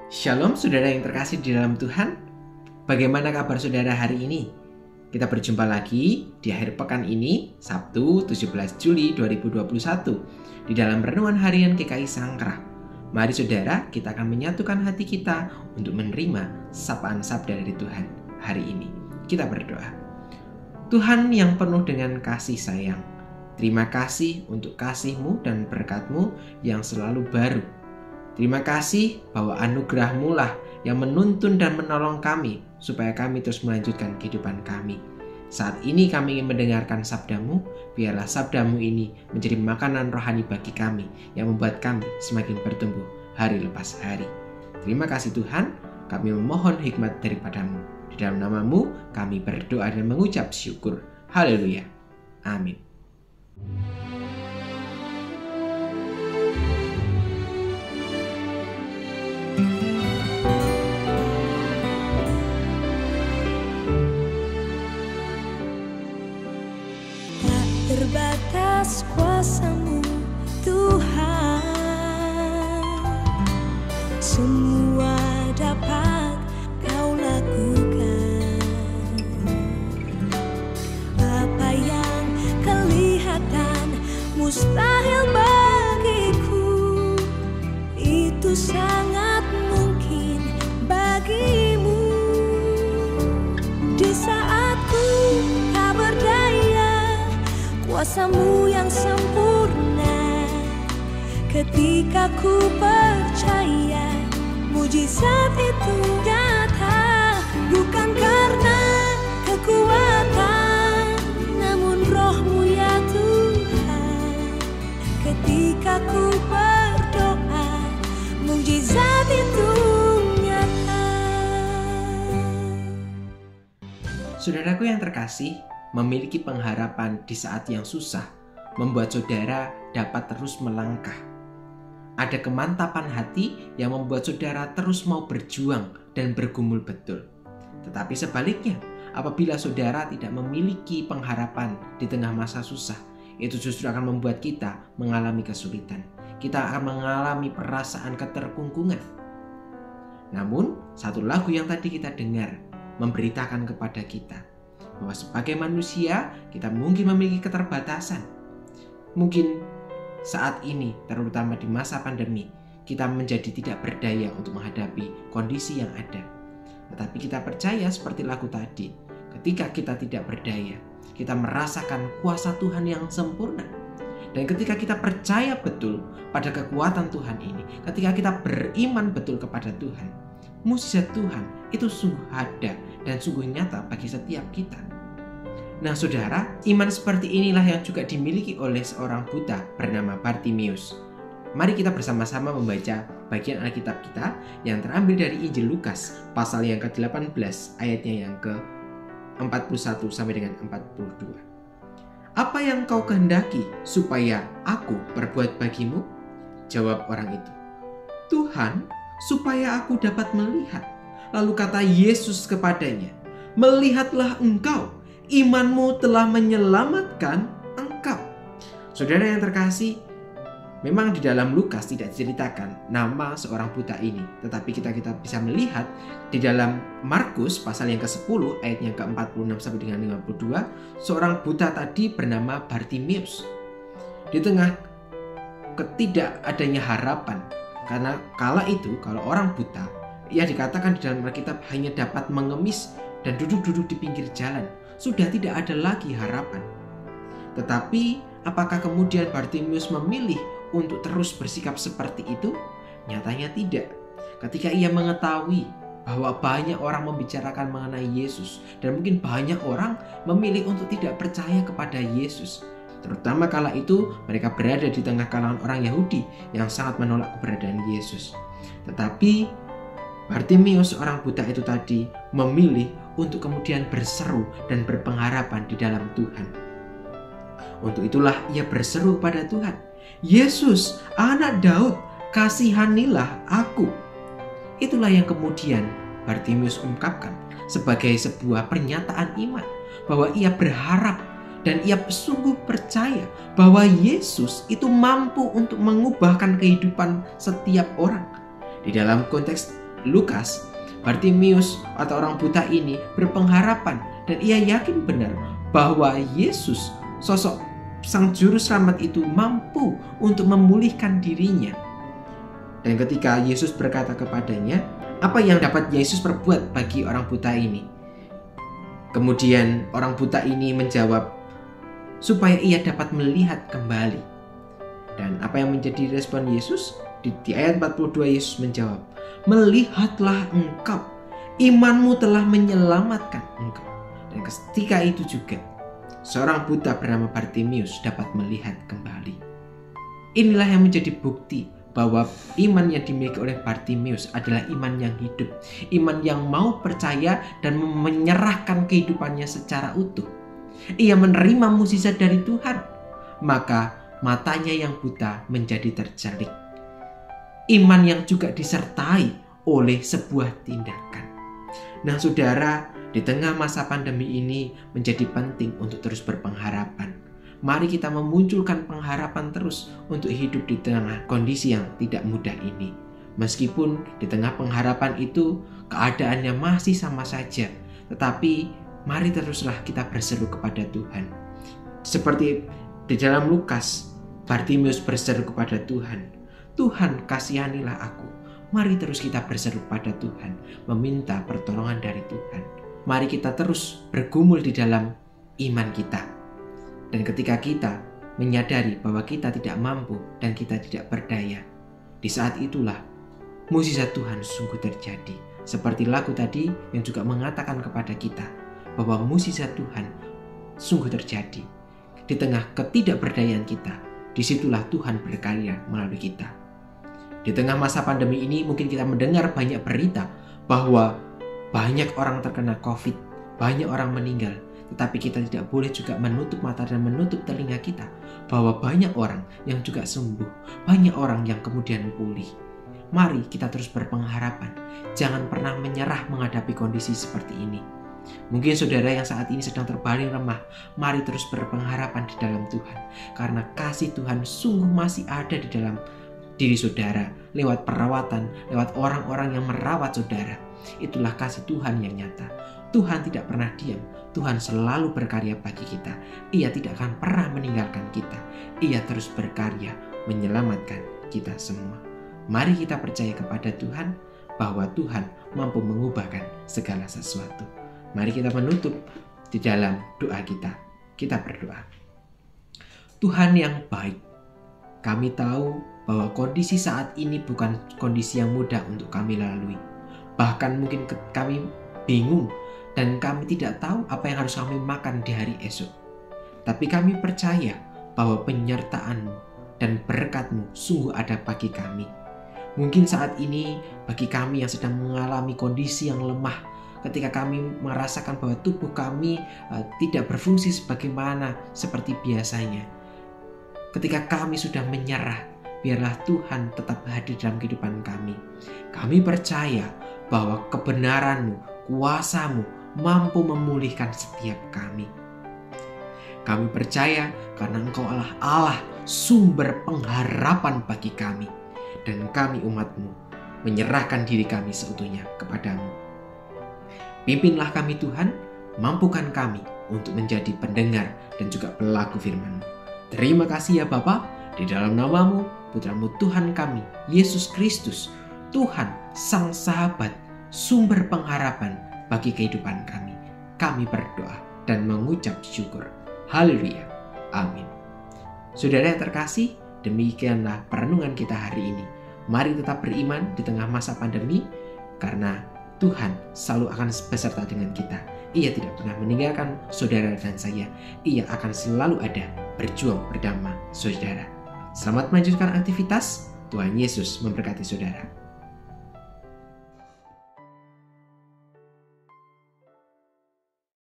Shalom saudara yang terkasih di dalam Tuhan. Bagaimana kabar saudara hari ini? Kita berjumpa lagi di akhir pekan ini, Sabtu 17 Juli 2021, di dalam Renungan Harian GKI Sangkrah. Mari saudara, kita akan menyatukan hati kita untuk menerima sapaan sabda dari Tuhan hari ini. Kita berdoa. Tuhan yang penuh dengan kasih sayang, terima kasih untuk kasih-Mu dan berkat-Mu yang selalu baru. Terima kasih bahwa anugerah-Mu lah yang menuntun dan menolong kami supaya kami terus melanjutkan kehidupan kami. Saat ini kami ingin mendengarkan sabda-Mu, biarlah sabda-Mu ini menjadi makanan rohani bagi kami yang membuat kami semakin bertumbuh hari lepas hari. Terima kasih Tuhan, kami memohon hikmat daripada-Mu. Di dalam nama-Mu kami berdoa dan mengucap syukur. Haleluya. Amin. Terbatas kuasa-Mu Tuhan, semua dapat Kau lakukan. Apa yang kelihatan mustahil bagiku, itu sangat mungkin bagimu. Di saat ku tak berdaya, kuasa-Mu yang sempurna, ketika ku percaya mujizat itu nyata. Bukan karena kekuatan, namun Roh-Mu ya Tuhan. Ketika ku berdoa, mujizat itu nyata. Saudaraku yang terkasih, memiliki pengharapan di saat yang susah membuat saudara dapat terus melangkah. Ada kemantapan hati yang membuat saudara terus mau berjuang dan bergumul betul. Tetapi sebaliknya, apabila saudara tidak memiliki pengharapan di tengah masa susah, itu justru akan membuat kita mengalami kesulitan. Kita akan mengalami perasaan keterkungkungan. Namun, satu lagu yang tadi kita dengar memberitakan kepada kita bahwa sebagai manusia kita mungkin memiliki keterbatasan. Mungkin saat ini, terutama di masa pandemi, kita menjadi tidak berdaya untuk menghadapi kondisi yang ada. Tetapi kita percaya seperti lagu tadi, ketika kita tidak berdaya, kita merasakan kuasa Tuhan yang sempurna. Dan ketika kita percaya betul pada kekuatan Tuhan ini, ketika kita beriman betul kepada Tuhan, mujizat Tuhan itu sungguh ada dan sungguh nyata bagi setiap kita. Nah saudara, iman seperti inilah yang juga dimiliki oleh seorang buta bernama Bartimeus. Mari kita bersama-sama membaca bagian Alkitab kita yang terambil dari Injil Lukas pasal yang ke-18 ayatnya yang ke-41 sampai dengan 42. Apa yang kau kehendaki supaya aku perbuat bagimu? Jawab orang itu, Tuhan, supaya aku dapat melihat. Lalu kata Yesus kepadanya, melihatlah engkau, imanmu telah menyelamatkan engkau. Saudara yang terkasih, memang di dalam Lukas tidak diceritakan nama seorang buta ini, tetapi kita bisa melihat di dalam Markus pasal yang ke-10 ayat yang ke-46 sampai dengan 52, seorang buta tadi bernama Bartimeus. Di tengah ketidakadanya harapan, karena kala itu kalau orang buta, ia dikatakan di dalam Alkitab hanya dapat mengemis dan duduk-duduk di pinggir jalan. Sudah tidak ada lagi harapan. Tetapi apakah kemudian Bartimeus memilih untuk terus bersikap seperti itu? Nyatanya tidak. Ketika ia mengetahui bahwa banyak orang membicarakan mengenai Yesus dan mungkin banyak orang memilih untuk tidak percaya kepada Yesus, terutama kala itu mereka berada di tengah kalangan orang Yahudi yang sangat menolak keberadaan Yesus. Tetapi Bartimeus, orang buta itu tadi, memilih untuk kemudian berseru dan berpengharapan di dalam Tuhan. Untuk itulah ia berseru kepada Tuhan, Yesus, anak Daud, kasihanilah aku. Itulah yang kemudian Bartimeus ungkapkan sebagai sebuah pernyataan iman, bahwa ia berharap dan ia sungguh percaya bahwa Yesus itu mampu untuk mengubahkan kehidupan setiap orang. Di dalam konteks Lukas, Bartimius atau orang buta ini berpengharapan dan ia yakin benar bahwa Yesus, sosok Sang Juru Selamat itu, mampu untuk memulihkan dirinya. Dan ketika Yesus berkata kepadanya, apa yang dapat Yesus perbuat bagi orang buta ini? Kemudian orang buta ini menjawab, supaya ia dapat melihat kembali. Dan apa yang menjadi respon Yesus? Di ayat 42 Yesus menjawab, melihatlah engkau, imanmu telah menyelamatkan engkau. Dan ketika itu juga seorang buta bernama Bartimius dapat melihat kembali. Inilah yang menjadi bukti bahwa iman yang dimiliki oleh Bartimius adalah iman yang hidup, iman yang mau percaya dan menyerahkan kehidupannya secara utuh. Ia menerima mukjizat dari Tuhan, maka matanya yang buta menjadi terjalik. Iman yang juga disertai oleh sebuah tindakan. Nah saudara, di tengah masa pandemi ini menjadi penting untuk terus berpengharapan. Mari kita memunculkan pengharapan terus untuk hidup di tengah kondisi yang tidak mudah ini. Meskipun di tengah pengharapan itu keadaannya masih sama saja, tetapi mari teruslah kita berseru kepada Tuhan. Seperti di dalam Lukas, Bartimius berseru kepada Tuhan, Tuhan kasihanilah aku. Mari terus kita berseru kepada Tuhan, meminta pertolongan dari Tuhan. Mari kita terus bergumul di dalam iman kita. Dan ketika kita menyadari bahwa kita tidak mampu dan kita tidak berdaya, di saat itulah mukjizat Tuhan sungguh terjadi. Seperti lagu tadi yang juga mengatakan kepada kita bahwa mukjizat Tuhan sungguh terjadi. Di tengah ketidakberdayaan kita, disitulah Tuhan berkarya melalui kita. Di tengah masa pandemi ini mungkin kita mendengar banyak berita bahwa banyak orang terkena COVID, banyak orang meninggal. Tetapi kita tidak boleh juga menutup mata dan menutup telinga kita bahwa banyak orang yang juga sembuh, banyak orang yang kemudian pulih. Mari kita terus berpengharapan, jangan pernah menyerah menghadapi kondisi seperti ini. Mungkin saudara yang saat ini sedang terbaring lemah, mari terus berpengharapan di dalam Tuhan. Karena kasih Tuhan sungguh masih ada di dalam diri saudara, lewat perawatan, lewat orang-orang yang merawat saudara. Itulah kasih Tuhan yang nyata. Tuhan tidak pernah diam. Tuhan selalu berkarya bagi kita. Ia tidak akan pernah meninggalkan kita. Ia terus berkarya menyelamatkan kita semua. Mari kita percaya kepada Tuhan bahwa Tuhan mampu mengubahkan segala sesuatu. Mari kita menutup di dalam doa kita. Kita berdoa. Tuhan yang baik, kami tahu bahwa kondisi saat ini bukan kondisi yang mudah untuk kami lalui. Bahkan mungkin kami bingung dan kami tidak tahu apa yang harus kami makan di hari esok. Tapi kami percaya bahwa penyertaan-Mu dan berkat-Mu sungguh ada bagi kami. Mungkin saat ini bagi kami yang sedang mengalami kondisi yang lemah, ketika kami merasakan bahwa tubuh kami tidak berfungsi sebagaimana seperti biasanya. Ketika kami sudah menyerah, biarlah Tuhan tetap hadir dalam kehidupan kami. Kami percaya bahwa kebenaran-Mu, kuasa-Mu mampu memulihkan setiap kami. Kami percaya karena Engkau adalah Allah, sumber pengharapan bagi kami. Dan kami umat-Mu menyerahkan diri kami seutuhnya kepada-Mu. Pimpinlah kami Tuhan, mampukan kami untuk menjadi pendengar dan juga pelaku firman-Mu. Terima kasih ya Bapa, di dalam nama-Mu, Putra-Mu Tuhan kami, Yesus Kristus, Tuhan Sang Sahabat, sumber pengharapan bagi kehidupan kami. Kami berdoa dan mengucap syukur. Haleluya. Amin. Saudara yang terkasih, demikianlah perenungan kita hari ini. Mari tetap beriman di tengah masa pandemi, karena Tuhan selalu akan beserta dengan kita. Ia tidak pernah meninggalkan saudara dan saya. Ia akan selalu ada berjuang bersama saudara. Selamat melanjutkan aktivitas. Tuhan Yesus memberkati saudara.